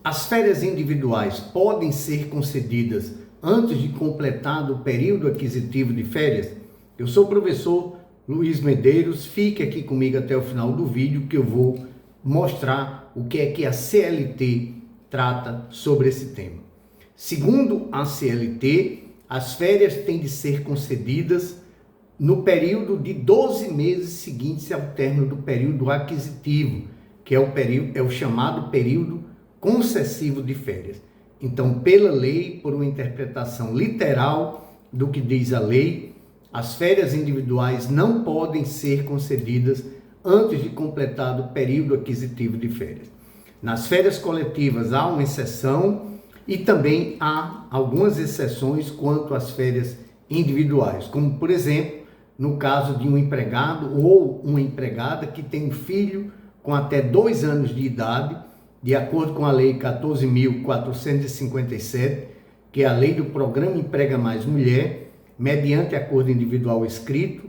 As férias individuais podem ser concedidas antes de completado o período aquisitivo de férias? Eu sou o professor Luiz Medeiros, fique aqui comigo até o final do vídeo que eu vou mostrar o que é que a CLT trata sobre esse tema. Segundo a CLT, as férias têm de ser concedidas no período de 12 meses seguintes ao término do período aquisitivo, que é o chamado período concessivo de férias. Então, pela lei, por uma interpretação literal do que diz a lei, as férias individuais não podem ser concedidas antes de completado o período aquisitivo de férias. Nas férias coletivas há uma exceção e também há algumas exceções quanto às férias individuais, como por exemplo, no caso de um empregado ou uma empregada que tem um filho com até 2 anos de idade, de acordo com a Lei 14.457, que é a lei do Programa Emprega Mais Mulher, mediante acordo individual escrito,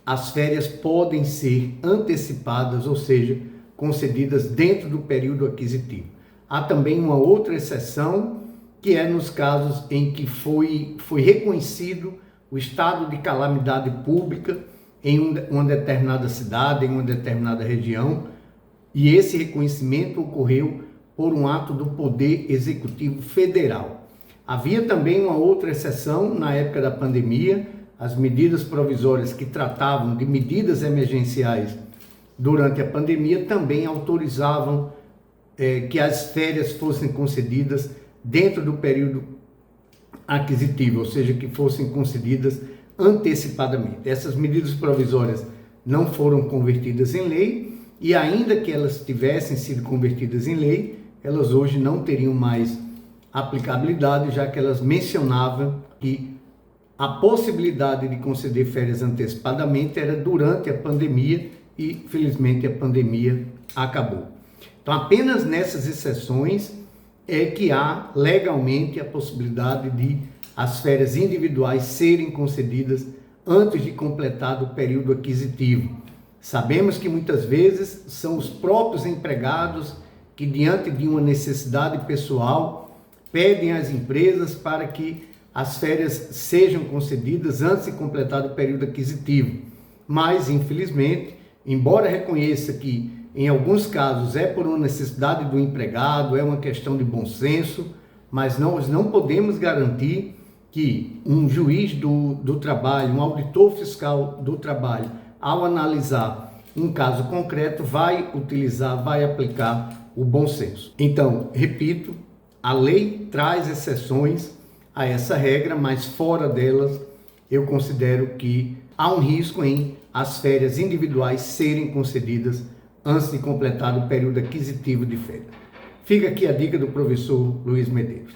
as férias podem ser antecipadas, ou seja, concedidas dentro do período aquisitivo. Há também uma outra exceção, que é nos casos em que foi reconhecido o estado de calamidade pública em uma determinada cidade, em uma determinada região, e esse reconhecimento ocorreu por um ato do Poder Executivo Federal. Havia também uma outra exceção na época da pandemia, as medidas provisórias que tratavam de medidas emergenciais durante a pandemia também autorizavam que as férias fossem concedidas dentro do período aquisitivo, ou seja, que fossem concedidas antecipadamente. Essas medidas provisórias não foram convertidas em lei e ainda que elas tivessem sido convertidas em lei, elas hoje não teriam mais aplicabilidade, já que elas mencionavam que a possibilidade de conceder férias antecipadamente era durante a pandemia e, felizmente, a pandemia acabou. Então, apenas nessas exceções é que há legalmente a possibilidade de as férias individuais serem concedidas antes de completado o período aquisitivo. Sabemos que muitas vezes são os próprios empregados que, diante de uma necessidade pessoal, pedem às empresas para que as férias sejam concedidas antes de completado o período aquisitivo. Mas, infelizmente, embora reconheça que em alguns casos é por uma necessidade do empregado, é uma questão de bom senso, mas nós não podemos garantir que um juiz do trabalho, um auditor fiscal do trabalho, ao analisar um caso concreto, vai aplicar o bom senso. Então, repito, a lei traz exceções a essa regra, mas fora delas, eu considero que há um risco em as férias individuais serem concedidas antes de completar o período aquisitivo de férias. Fica aqui a dica do professor Luiz Medeiros.